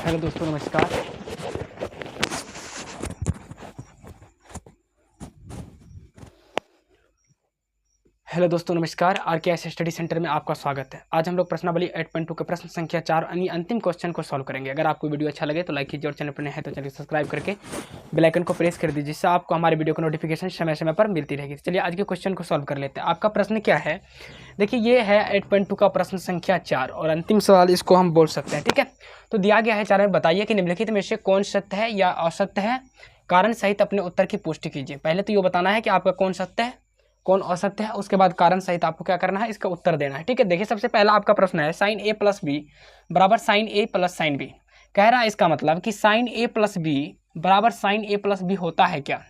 Hello दोस्तों नमस्कार। Are के एस स्टडी सेंटर में आपका स्वागत है। आज हम लोग प्रश्नावली 8.2 के प्रश्न संख्या 4 यानी अंतिम क्वेश्चन को सॉल्व करेंगे। अगर आपको वीडियो अच्छा लगे तो लाइक कीजिए और चैनल पर नए हैं तो चैनल सब्सक्राइब करके बेल आइकन को प्रेस कर दीजिए, जिससे आपको हमारे वीडियो को नोटिफिकेशन समय समय पर मिलती रहेगी। चलिए आज के क्वेश्चन को सॉल्व कर लेते हैं। आपका प्रश्न क्या है, देखिए ये है 8.2 का प्रश्न संख्या 4 और अंतिम सवाल इसको हम बोल सकते हैं। ठीक है, तो दिया गया है 4 में, बताइए कि निम्नलिखित में से कौन सत्य है या असत्य है, कारण सहित अपने उत्तर की पुष्टि कीजिए। पहले तो ये बताना है कि आपका कौन सत्य है कौन असत्य है, उसके बाद कारण सहित आपको क्या करना है, इसका उत्तर देना है। ठीक है, देखिए सबसे पहला आपका प्रश्न है साइन ए प्लस बी बराबर साइन ए प्लस साइन बी। कह रहा है इसका मतलब कि साइन ए प्लस बी बराबर साइन ए प्लस बी होता है क्या।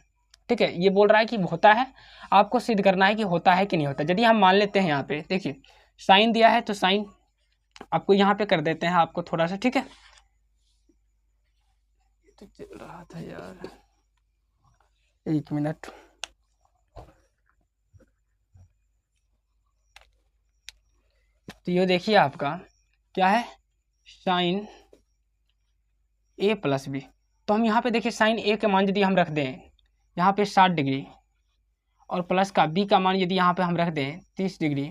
ठीक है, ये बोल रहा है कि होता है, आपको सिद्ध करना है कि होता है कि नहीं होता। यदि हम मान लेते हैं यहाँ पे, देखिए साइन दिया है तो साइन आपको यहाँ पे कर देते हैं आपको थोड़ा सा। ठीक है, तो चल रहा था यार, एक मिनट। तो ये देखिए आपका क्या है, साइन ए प्लस बी। तो हम यहाँ पे देखिए साइन ए का मान यदि हम रख दें यहाँ पे 60 डिग्री और प्लस का बी का मान यदि यहाँ पे हम रख दें 30 डिग्री,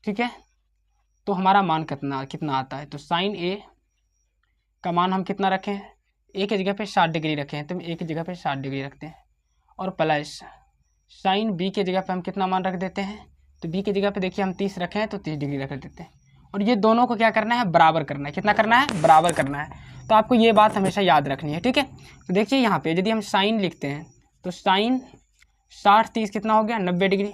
ठीक है, तो हमारा मान कितना आता है। तो साइन ए का मान हम कितना रखें, ए की जगह पे 60 डिग्री रखें, तो ए की जगह पे 60 डिग्री रखते हैं, और प्लस साइन बी की जगह पे हम कितना मान रख देते हैं, तो बी की जगह पे देखिए हम 30 रखे हैं तो 30 डिग्री रख देते हैं। और ये दोनों को क्या करना है, बराबर करना है। कितना करना है, बराबर करना है। तो आपको ये बात हमेशा याद रखनी है। ठीक है, तो देखिए यहाँ पे यदि हम साइन लिखते हैं तो साइन 60 30 कितना हो गया, 90 डिग्री,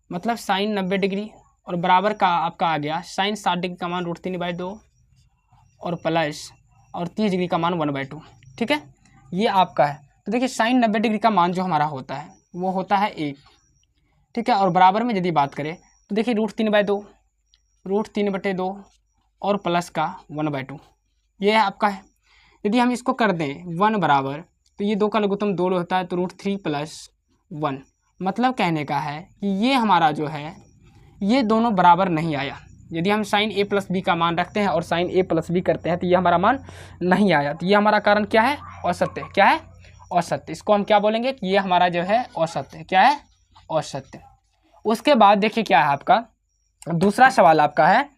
मतलब साइन 90 डिग्री, और बराबर का आपका आ गया साइन 60 डिग्री का मान √3/2 और प्लस और 30 डिग्री का मान 1/2। ठीक है, ये आपका है। तो देखिए साइन 90 डिग्री का मान जो हमारा होता है वो होता है 1। ठीक है, और बराबर में यदि बात करें तो देखिए √3/2 और प्लस का 1/2, ये है आपका है। यदि हम इसको कर दें 1 बराबर, तो ये 2 का लघुत्तम 2 होता है, तो √3 + 1, मतलब कहने का है कि ये हमारा जो है ये दोनों बराबर नहीं आया। यदि हम साइन ए प्लस बी का मान रखते हैं और साइन ए प्लस बी करते हैं तो ये हमारा मान नहीं आया। तो ये हमारा कारण क्या है, असत्य। क्या है, असत्य। इसको हम क्या बोलेंगे कि ये हमारा जो है असत्य। क्या है, असत्य। उसके बाद देखिए क्या है आपका दूसरा सवाल आपका है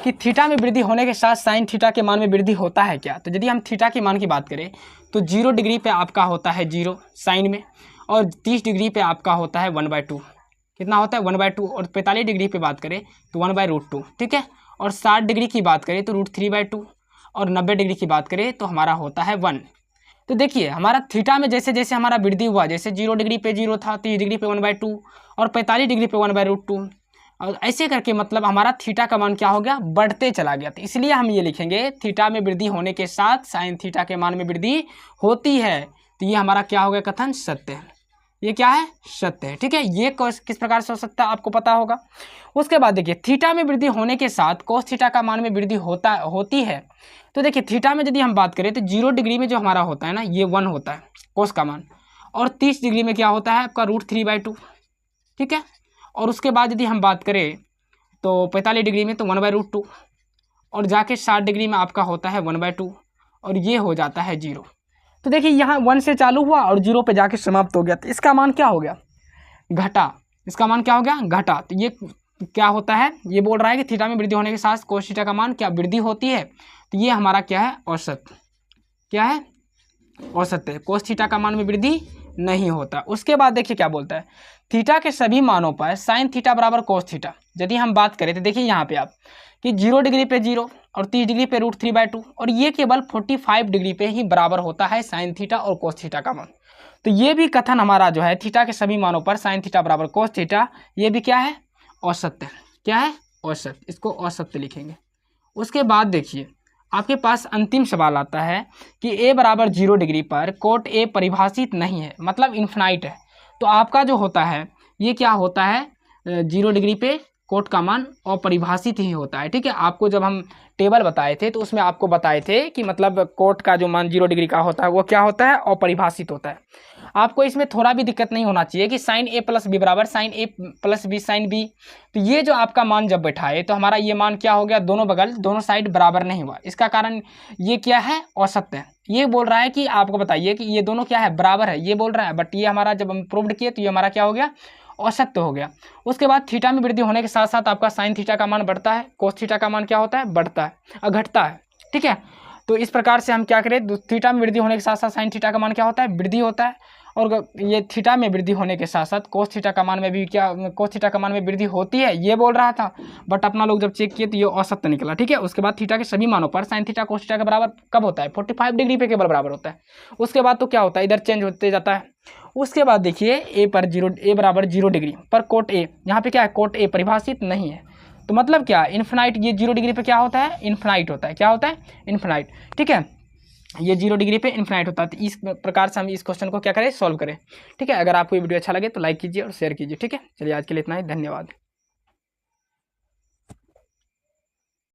कि थीटा में वृद्धि होने के साथ साइन थीटा के मान में वृद्धि होता है क्या। तो यदि हम थीटा के मान की बात करें तो 0 डिग्री पे आपका होता है 0 साइन में, और 30 डिग्री पे आपका होता है 1/2। कितना होता है, 1/2। और 45 डिग्री पे बात करें तो 1/√2। ठीक है, और 60 डिग्री की बात करें तो √3/2, और 90 डिग्री की बात करें तो हमारा होता है 1। तो देखिए हमारा थीटा में जैसे जैसे हमारा वृद्धि हुआ, जैसे 0 डिग्री पे 0 था, 30 डिग्री पे 1/2 और 45 डिग्री पे 1/√2, और ऐसे करके मतलब हमारा थीटा का मान क्या हो गया, बढ़ते चला गया। तो इसलिए हम ये लिखेंगे थीटा में वृद्धि होने के साथ साइन थीटा के मान में वृद्धि होती है। तो ये हमारा क्या हो गया, कथन सत्य है। ये क्या है, सत्य है। ठीक है, ये किस प्रकार से हो सकता है आपको पता होगा। उसके बाद देखिए थीटा में वृद्धि होने के साथ कोस थीटा का मान में वृद्धि होती है। तो देखिए थीटा में यदि हम बात करें तो 0 डिग्री में जो हमारा होता है ना, ये 1 होता है कोस का मान, और 30 डिग्री में क्या होता है आपका √3/2। ठीक है, और उसके बाद यदि हम बात करें तो 45 डिग्री में तो 1/√2, और जाके 60 डिग्री में आपका होता है 1/2, और ये हो जाता है 0। तो देखिए यहाँ 1 से चालू हुआ और 0 पे जाके समाप्त हो गया। तो इसका मान क्या हो गया, घटा। इसका मान क्या हो गया, घटा। तो ये क्या होता है, ये बोल रहा है कि थीटा में वृद्धि होने के साथ कोस थीटा का मान क्या वृद्धि होती है। तो ये हमारा क्या है, औसत। क्या है, औसत है। कोस थीटा का मान में वृद्धि नहीं होता। उसके बाद देखिए क्या बोलता है, थीटा के सभी मानों पर साइन थीटा बराबर कोस थीटा। यदि हम बात करें तो देखिए यहाँ पे आप कि 0 डिग्री पे 0 और 30 डिग्री पे √3/2, और ये केवल 45 डिग्री पे ही बराबर होता है साइन थीटा और कोस थीटा का मान। तो ये भी कथन हमारा जो है थीटा के सभी मानों पर साइन थीटा बराबर कोस थीटा, ये भी क्या है, औसत्य। क्या है, औसत। इसको औसत्य लिखेंगे। उसके बाद देखिए आपके पास अंतिम सवाल आता है कि a बराबर 0 डिग्री पर कोट a परिभाषित नहीं है, मतलब इन्फिनाइट है। तो आपका जो होता है ये क्या होता है, 0 डिग्री पे कोट का मान अपरिभाषित ही होता है। ठीक है, आपको जब हम टेबल बताए थे तो उसमें आपको बताए थे कि मतलब कोट का जो मान 0 डिग्री का होता है वो क्या होता है, अपरिभाषित होता है। आपको इसमें थोड़ा भी दिक्कत नहीं होना चाहिए कि साइन ए प्लस बी बराबर साइन ए प्लस बी साइन बी। तो ये जो आपका मान जब बैठाए तो हमारा ये मान क्या हो गया, दोनों बगल दोनों साइड बराबर नहीं हुआ। इसका कारण ये क्या है, औसत है। ये बोल रहा है कि आपको बताइए कि ये दोनों क्या है, बराबर है, ये बोल रहा है। बट ये हमारा जब हम प्रूव्ड किए तो ये हमारा क्या हो गया, औसत हो गया। उसके बाद थीटा में वृद्धि होने के साथ साथ आपका साइन थीटा का मान बढ़ता है, कोस थीटा का मान क्या होता है, बढ़ता है, घटता है। ठीक है, तो इस प्रकार से हम क्या करें, थीटा में वृद्धि होने के साथ साथ साइन थीटा का मान क्या होता है, वृद्धि होता है। और ये थीटा में वृद्धि होने के साथ साथ कोस थीटा का मान में भी क्या, कोस थीटा का मान में वृद्धि होती है, ये बोल रहा था। बट अपना लोग जब चेक किए तो ये औसत निकला। ठीक है, उसके बाद थीटा के सभी मानों पर साइन थीटा कोस थीटा के बराबर कब होता है, 45 डिग्री पे केवल बराबर होता है। उसके बाद तो क्या होता है, इधर चेंज होते जाता है। उसके बाद देखिए ए पर ए बराबर 0 डिग्री पर कोट ए, यहाँ पे क्या है, कोट ए परिभाषित नहीं है। तो मतलब क्या, इन्फिनाइट, ये 0 डिग्री पे क्या होता है, इन्फिनाइट होता है। क्या होता है, इन्फिनाइट। ठीक है, ये 0 डिग्री पे इन्फिनाइट होता है। तो इस प्रकार से हम इस क्वेश्चन को क्या करें, सॉल्व करें। ठीक है, अगर आपको ये वीडियो अच्छा लगे तो लाइक कीजिए और शेयर कीजिए। ठीक है, चलिए आज के लिए इतना ही, धन्यवाद।